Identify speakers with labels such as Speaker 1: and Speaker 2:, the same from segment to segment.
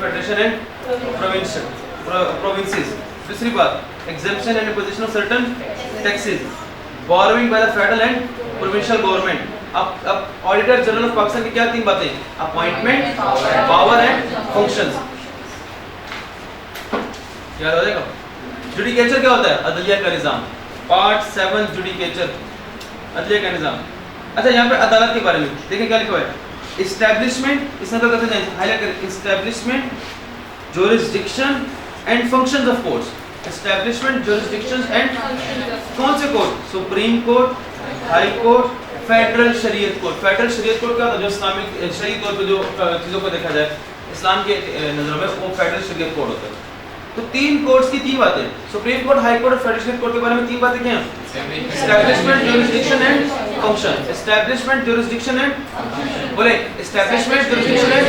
Speaker 1: Federation and provinces. दूसरी बात exemption and imposition of certain taxes, borrowing by the federal and provincial government. अब auditor general of Pakistan की क्या तीन बातें, अपॉइंटमेंट, पावर एंड फंक्शंस, याद हो जाएगा। जुडिकेचर क्या होता है, अदलिया का निजाम। पार्ट 7 जुडिकेचर, अदलिया का निजाम। अच्छा, यहाँ पे अदालत के बारे में देखिए क्या लिखा हुआ है, इस्टेब्लिशमेंट, इसमें तो कहते हैं हाईलाइट करें, establishment, jurisdiction and functions of courts. Establishment, jurisdiction and कौन से court, supreme Court, High court, federal शरीयत कोर्ट। फेडरल शरीयत कोर्ट क्या होता है, जो इस्लामिक शरीय तौर पे जो चीज़ों को देखा जाए इस्लाम के नज़रों में, वो फेडरल शरीयत कोर्ट होता है। तो तीन कोर्ट्स की तीन बातें, सुप्रीम कोर्ट, हाई कोर्ट और फेडरल शरीयत कोर्ट के बारे में तीन बातें क्या हैं, establishment, jurisdiction and function. Establishment, jurisdiction and, बोले establishment, jurisdiction and,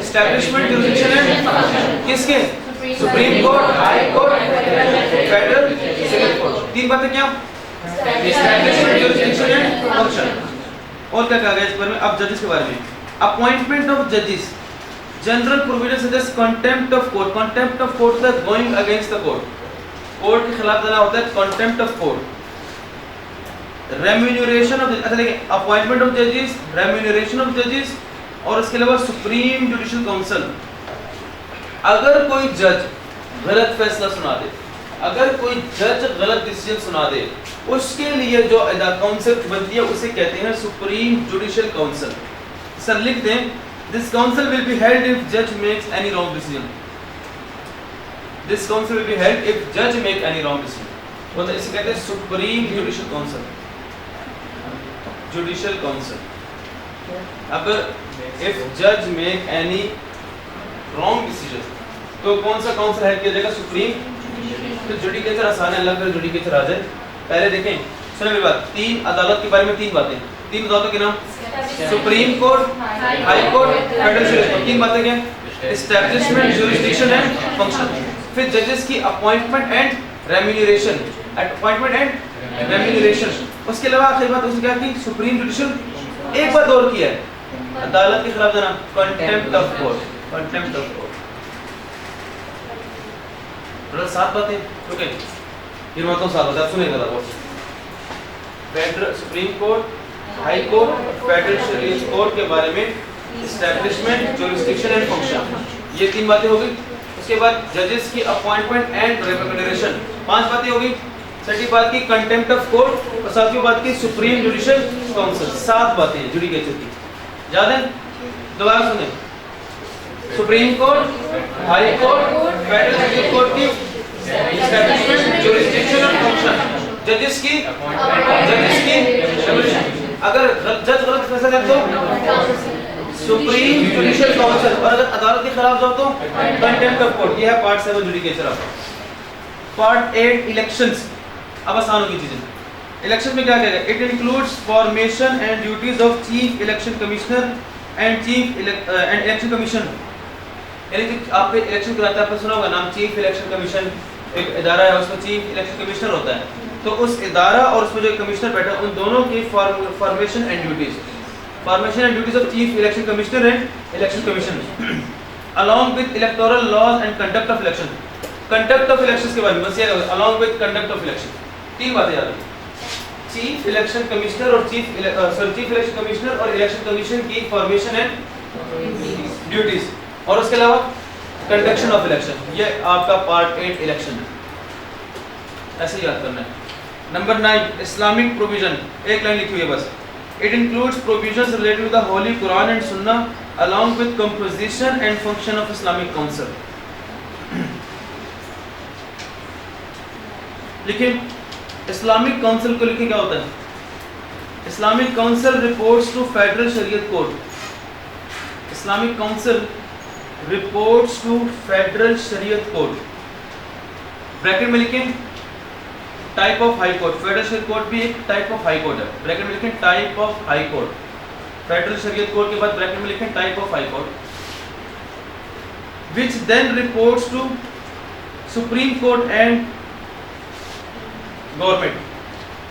Speaker 1: establishment, jurisdiction and किसके, Supreme Court, High court, federal शरीयत कोर्ट। तीन बातें क्या, एस्टैब्लिशमेंट, जुरिस्डिक्शन एंड फंक्शन। और क्या कहा गया इस बारे में। अब जजेस के बारे में, अपॉइंटमेंट ऑफ जजेस, general provision such as contempt of court. Contempt of court होता है going against the court, court के खिलाफ जाना होता है contempt of court. Remuneration of, अच्छा देखिए, अपॉइंटमेंट ऑफ जजेस, रेम्यूनरेशन ऑफ जजेस, और इसके अलावा सुप्रीम जुडिशियल काउंसिल। अगर कोई जज गलत फैसला सुना दे, अगर कोई जज गलत डिसीजन सुना दे, उसके लिए जो काउंसिल बनती है उसे कहते हैं सुप्रीम जुडिशियल काउंसिल। सर लिख दें, this council will be held if जज makes any wrong decision. This council will be held if जज मेक एनी रॉन्ग डिसीजन, मतलब इसे कहते हैं Supreme Judicial Council, Judicial Council. अगर इफ जज मेक एनी रॉन्ग डिसीजन तो कौन सा काउंसिल हेल्ड किया जाएगा, सुप्रीम। तो जुडिकेचर आसान है, अल्लाह करे जुडिकेचर आ जाए। पहले देखें, सुनो मेरी बात, तीन अदालत के बारे में तीन बातें, तीन अदालतों के नाम, supreme Court, High court, federal शरीयत कोर्ट। तीन बातें क्या, एस्टैब्लिशमेंट, जुरिस्डिक्शन एंड फंक्शन। फिर जजेस की appointment and remuneration, appointment and remuneration. उसके अलावा आखिरी बात उसने क्या की, सुप्रीम जुडिशियल। एक बात और की है, अदालत के खिलाफ जाना, contempt of court, contempt of court. सात बातें, ओके, ये बातों सात बातें आप सुनिएगा। Federal, supreme Court, High court, federal शरीयत कोर्ट के बारे में, एस्टैब्लिशमेंट, जुरिस्डिक्शन एंड फंक्शन, ये तीन बातें हो गई। उसके बाद जजेस की अपॉइंटमेंट एंड रेम्यूनरेशन, पांच बातें हो गई। छठी बात की कंटेम्प्ट ऑफ कोर्ट, और सातवीं बात की सुप्रीम जुडिशियल काउंसिल। सात बातें हैं जुडिकेचर की, याद है। दोबारा सुने, supreme Court, High court, federal शरीयत कोर्ट की, एस्टैब्लिशमेंट, जुरिस्डिक्शन और फंक्शन, जजेस की, अगर जज गलत फैसला दे तो सुप्रीम जुडिशियल काउंसिल, और अगर अदालत के खिलाफ जाओ तो कंटेम्प्ट ऑफ कोर्ट। ये है पार्ट 7 जुडिकेचर आपका। पार्ट 8 इलेक्शंस, अब आसान होगी चीजें। इलेक्शन में क्या कहेगा, it includes formation and duties of chief election commissioner and cheap and election commission. यानी कि आपके इलेक्शन कराता है, आपने सुना होगा नाम चीफ इलेक्शन कमीशन, एक इदारा है उसमें चीफ इलेक्शन कमिश्नर होता है। तो उस इदारा और उसमें जो कमिश्नर बैठा है, उन दोनों की formation and duties, formation and duties of chief election commissioner and election commission, along with electoral laws and conduct of election. Conduct of elections के बारे में बस ये along with conduct of election, तीन बातें याद रखिए, चीफ इलेक्शन कमिश्नर और चीफ इलेक्शन कमिश्नर और इलेक्शन कमीशन की फॉर्मेशन एंड ड्यूटीज, और उसके अलावा कंडक्शन ऑफ इलेक्शन। ये आपका पार्ट 8 इलेक्शन है, ऐसे याद करना है। नंबर 9 इस्लामिक प्रोविजन, एक लाइन लिखी हुई है बस। It includes provisions related to the holy Quran and Sunnah along with composition and function of Islamic council. लिखिए, इस्लामिक काउंसिल को लिखिए क्या होता है, Islamic council reports to Federal शरीयत Court. Islamic council reports to Federal शरीयत कोर्ट, ब्रैकेट में लिखें type of high court. Federal शरीयत कोर्ट भी एक टाइप ऑफ हाई कोर्ट है, ब्रैकेट में लिखें type of high court. Federal शरीयत कोर्ट के बाद ब्रैकेट में लिखें type of high court, which then reports to supreme court and government,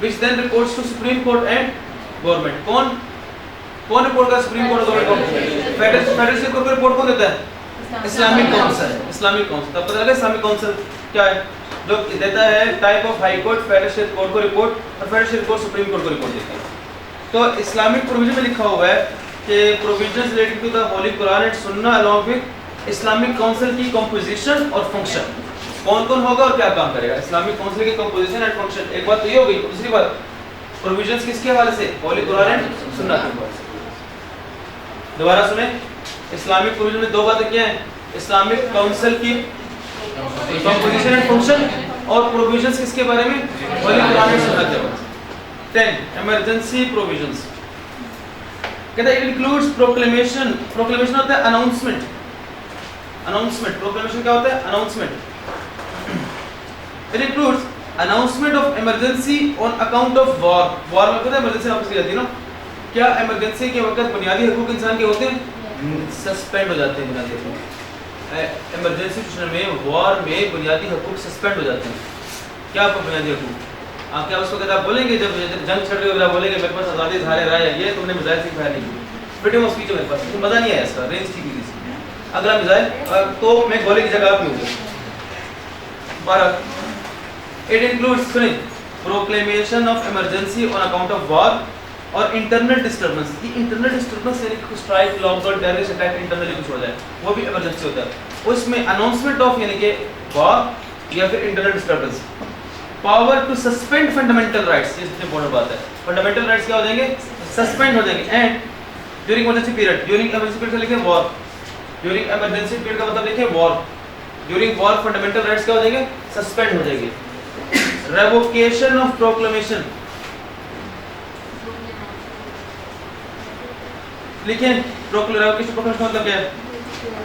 Speaker 1: which then reports to supreme court and government. कौन report का सुप्रीम कोर्ट और गवर्नमेंट को? Federal शरीयत कोर्ट को रिपोर्ट कौन देता है? Islamic council. इस्लामिक काउंसिल तब पता लगा इस्लामिक काउंसिल क्या है, जो देता है type of high court, federal state court को रिपोर्ट, और federal state court supreme court को रिपोर्ट देती है। तो इस्लामिक प्रोविजन में लिखा हुआ है कि provisions related to the holy Quran and सुन्ना अलोंग विद इस्लामिक काउंसिल की कंपोजिशन और फंक्शन, कौन कौन होगा और क्या काम करेगा। इस्लामिक काउंसिल की कंपोजिशन एंड फंक्शन, एक बात तो ये हो गई। दूसरी बात प्रोविजंस किसके हवाले से, होली कुरान एंड सुन्ना के हवाले से। दोबारा सुने, इस्लामिक प्रोविजन में दो बातें क्या हैं, इस्लामिक काउंसिल की कंपोजिशन एंड फंक्शन, और प्रोविजंस किसके बारे में, होली कुरान एंड सुन्ना के बारे में। 10 इमरजेंसी प्रोविजंस, कहता है इट इंक्लूड्स प्रोक्लेमेशन, प्रोक्लेमेशन होता है अनाउंसमेंट, अनाउंसमेंट, प्रोक्लेमेशन क्या होता है, announcement. It includes announcement of emergency on account of war, war में पता है इमरजेंसी वापस की जाती है ना, क्या इमरजेंसी के वक्त बुनियादी हकूक इंसान के होते हैं, सस्पेंड हो जाते हैं बुनियादी हकूक। इमरजेंसी सिचुएशन में, वॉर में बुनियादी हकूक सस्पेंड हो जाते हैं। क्या आपको बुनियादी हकूक, आप क्या उस वक्त आप बोलेंगे जब जंग छड़ रही हो, बोलेंगे मेरे पास आज़ादी धारे राय है, ये तुमने मिसाइल सिखाया नहीं, फ्रीडम ऑफ स्पीच है मेरे पास, तो मज़ा नहीं आया इसका, रेंज ठीक नहीं थी। अगला मिसाइल तो मैं गोले की जगह आप नहीं होंगे। 12 इट इंक्लूड्स, सुनिए, proclamation of emergency on account of war और इंटरनल डिस्टर्बेंस। ये इंटरनल डिस्टर्बेंस यानी कि strike, lockdown, terrorist attack internally कुछ हो जाए, वो भी इमरजेंसी होता है। उसमें अनाउंसमेंट ऑफ यानी कि वॉर या फिर internal disturbance. Power to suspend fundamental rights, ये सबसे इंपॉर्टेंट बात है। फंडामेंटल राइट्स क्या हो जाएंगे, सस्पेंड हो जाएंगे। And during emergency period, during emergency period से लिखे वॉर, ड्यूरिंग इमरजेंसी पीरियड का मतलब लिखे war, during war fundamental rights क्या हो जाएंगे, सस्पेंड हो जाएंगे। रेवोकेशन ऑफ प्रोक्लेमेशन, लिखें रेवोकेशन प्रोक्लेमेशन मतलब क्या है,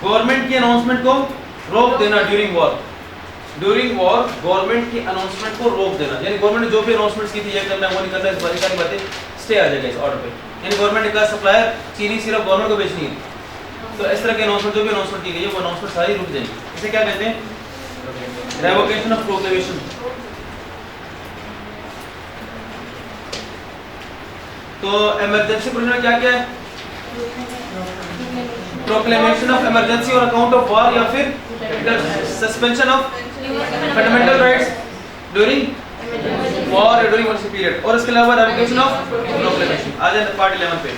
Speaker 1: गवर्नमेंट की अनाउंसमेंट को रोक देना during war, during war government की अनाउंसमेंट को रोक देना, यानी गवर्नमेंट ने जो भी अनाउंसमेंट्स की थी ये करना है वो नहीं करना है, इस बारी सारी बातें स्टे आ जाएगा इस ऑर्डर पे। यानी गवर्नमेंट ने कहा सप्लायर चीनी सिर्फ गवर्नमेंट को बेचनी है, तो इस तरह के अनाउंसमेंट जो भी अनाउंसमेंट की गई है वो अनाउंसमेंट सारी रुक जाएंगी। इसे क्या कहते हैं, रेवोकेशन ऑफ प्रोक्लेमेशन। तो इमरजेंसी प्रोविजन क्या क्या है, proclamation of emergency on account of war या फिर suspension of fundamental rights during war और ड्यूरिंग इमरजेंसी पीरियड, और इसके अलावा रेवोकेशन ऑफ प्रोक्लेमेशन। आ जाए पार्ट 11 पे,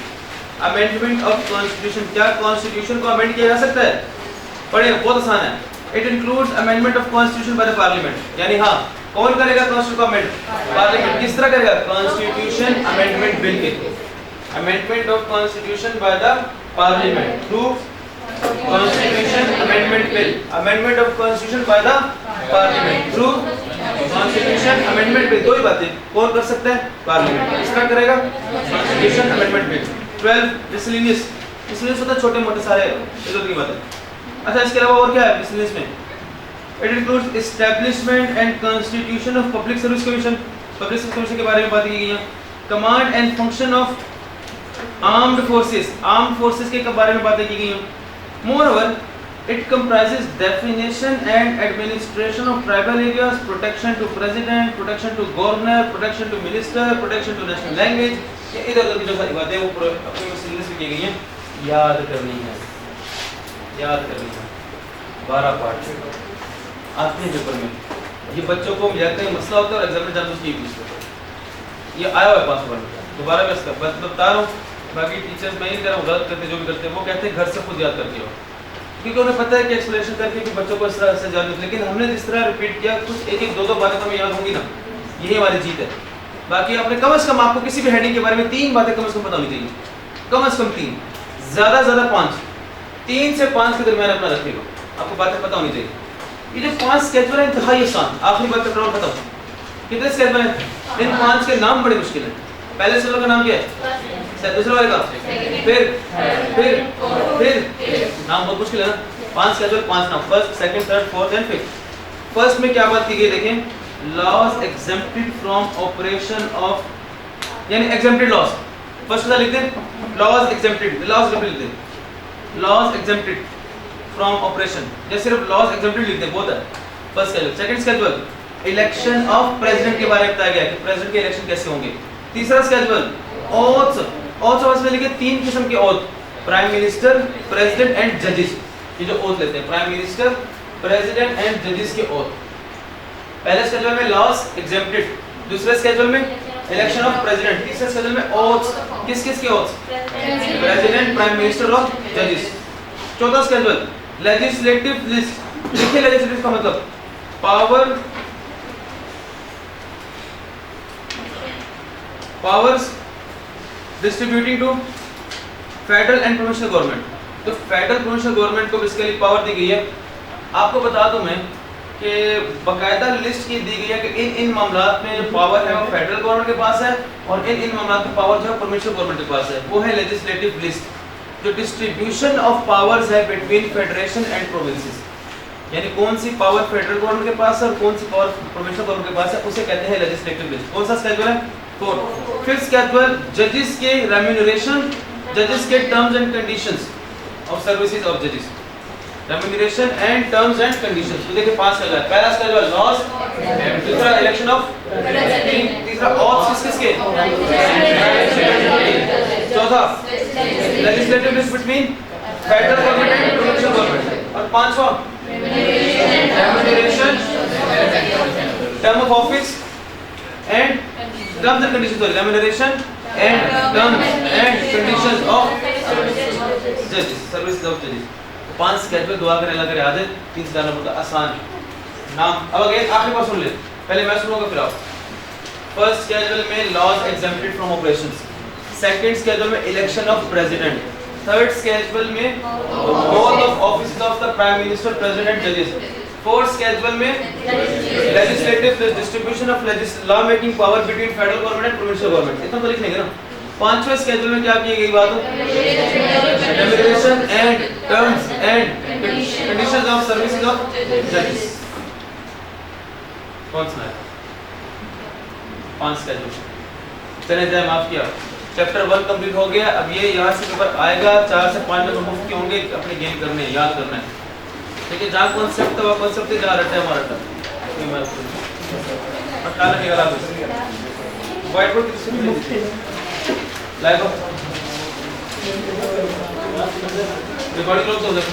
Speaker 1: अमेंडमेंट ऑफ कॉन्स्टिट्यूशन। क्या कॉन्स्टिट्यूशन को अमेंड किया जा सकता है, पढ़े, बहुत आसान है। It includes amendment of constitution by the parliament, यानी हाँ कौन करेगा कॉन्स्टिट्यूशन को अमेंड, पार्लियामेंट। किस तरह करेगा, कॉन्स्टिट्यूशन अमेंडमेंट बिल के, amendment of constitution by the parliament through constitution amendment bill, amendment of constitution by the parliament through constitution amendment bill. दो ही बातें, कौन कर सकता है, पार्लियामेंट। किस तरह करेगा, constitution amendment bill. 12 miscellaneous, miscellaneous होता है छोटे मोटे सारे इधर की बातें। अच्छा इसके अलावा और क्या है मिसलेनियस में, it includes establishment and constitution of public service commission, public service commission के बारे में बात की गई है। Command and function of armed forces, armed forces के बारे में बातें की गई हैं। Moreover it comprises definition and administration of tribal areas, protection to president, protection to governor, protection to minister, protection to national language. ये इधर उधर की जो सारी बातें वो अपने मिसलेनियस में की गई हैं, याद करनी है, याद करनी है। 12 पार्ट आते हैं पेपर में, ये बच्चों को मिलते हैं मसला होता है और एग्जाम में जानबूझ के पूछते हैं। ये आया हुआ है 5 बार, दोबारा मैं इसका बता रहा हूँ। बाकी टीचर्स मैं ही कह रहा हूँ, गलत करते जो भी करते हैं वो कहते हैं घर से खुद याद करके आओ, क्योंकि उन्हें पता है कि एक्सप्लेनेशन करके कि बच्चों को इस तरह से याद, लेकिन हमने जिस तरह रिपीट किया कुछ एक एक दो दो बातें हमें याद होंगी ना, यही हमारी जीत है। बाकी आपने कम से कम आपको किसी भी हेडिंग के बारे में 3 बातें कम से कम पता होनी चाहिए, कम से कम 3, ज़्यादा से ज़्यादा 5, 3 से 5 के दरमियान अपना रखिएगा, आपको बातें पता होनी चाहिए। ये जो 5 स्केजुअल है इंतहाई आसान। आखिरी बात का नाम बताओ, कितने स्केजुअल हैं, इन 5 के नाम बड़े मुश्किल हैं। पहले स्केजुअल का नाम क्या है, दूसरे वाले का, फिर नाम बहुत मुश्किल है ना। 5 स्केजुअल, 5 नाम, first, second, third, fourth and fifth. First में क्या बात की गई देखें, laws exempted from operation of, यानी एग्जेम्प्टेड लॉज। फर्स्ट का लिखते हैं लॉज एग्जेम्प्टेड, लॉज लिख दें, लॉज एग्जेम्प्टेड फ्रॉम ऑपरेशन, या सिर्फ लॉज एग्जेम्प्टेड लिखते हैं, बहुत है। First schedule. Second schedule election of president के बारे में बताया गया कि प्रेसिडेंट के इलेक्शन कैसे होंगे। तीसरा स्केजुअल ओथ्स, ओथ्स में लिखे 3 किस्म के oath, prime minister, president and जजेस। ये जो ओथ लेते हैं, प्राइम मिनिस्टर, प्रेसिडेंट एंड जजेस के ओथ। पहले स्केड्यूल में लॉस एग्जेम्प्टेड, दूसरे स्केड्यूल में इलेक्शन ऑफ प्रेसिडेंट, तीसरे स्केड्यूल में ओथ्स, किस किस के ओथ्स? प्रेसिडेंट, प्राइम मिनिस्टर और जजेस। चौथा स्केड्यूल लेजिस्लेटिव लिस्ट। देखिए लेजिस्लेटिव का मतलब powers distributing to federal and provincial government. तो फेडरल प्रोविंशियल गवर्नमेंट को बेसिकली पावर दी गई है। आपको बता दूं मैं कि बकायदा लिस्ट की दी गई है कि इन मामलात में जो पावर है वो फेडरल गवर्नमेंट के पास है और इन मामलात में पावर जो है प्रोविंशियल गवर्नमेंट के पास है, वो है लेजिस्लेटिव लिस्ट। जो डिस्ट्रीब्यूशन ऑफ पावर्स है बिटवीन फेडरेशन एंड प्रोविंसेस, यानी कौन सी पावर फेडरल गवर्नमेंट के पास है और कौन सी पावर प्रोविंशियल गवर्नमेंट के पास है, उसे कहते हैं लेजिस्लेटिव लिस्ट। कौन सा स्केड्यूल है? फोर्थ। फिफ्थ स्केड्यूल जजेस के रेम्यूनरेशन, जजेस के terms and conditions of services of जजेस, remuneration and terms and conditions. तो देखिए पास कर रहा है। पहला स्केड्यूल लॉस, दूसरा इलेक्शन ऑफ, तीसरा ऑथ्स किसके, चौथा legislative list between federal government and provincial government, और पांचवा remuneration, term of office and terms and conditions, sorry remuneration and terms and conditions of जजेस, सर्विसेज ऑफ जजेस। पांच स्केड्यूल दुआ कर अल्लाह करे याद है, 3 से ज्यादा बहुत आसान नाम। अब अगेन आखिरी बार सुन ले, पहले मैं सुनूंगा फिर आप। फर्स्ट स्केड्यूल में laws exempted from operations, second schedule में election of president, third schedule में both of office of the prime minister, president, जजेस, फोर्थ स्केड्यूल में legislative distribution of law making power between federal government and provincial government. इतना तो लिख लेंगे ना। पांचवें स्केड्यूल में क्या की गई बात है? Remuneration and terms and conditions of services of जजेस। कौन सा है? 5 स्केड्यूल। चले जाए, माफ किया। चैप्टर 1 कंप्लीट हो गया। अब ये यहाँ से पेपर आएगा, 4 से 5 नंबर मुफ्त के होंगे, अपने गेन करने, याद करना है। ठीक है, जहाँ कॉन्सेप्ट था वो कॉन्सेप्ट है, जहाँ रटा है हमारा रटा। और क्या लगेगा आपको? व्हाइट बोर्ड किससे मिलेगी? लाइव रिकॉर्डिंग लोग तो देखो,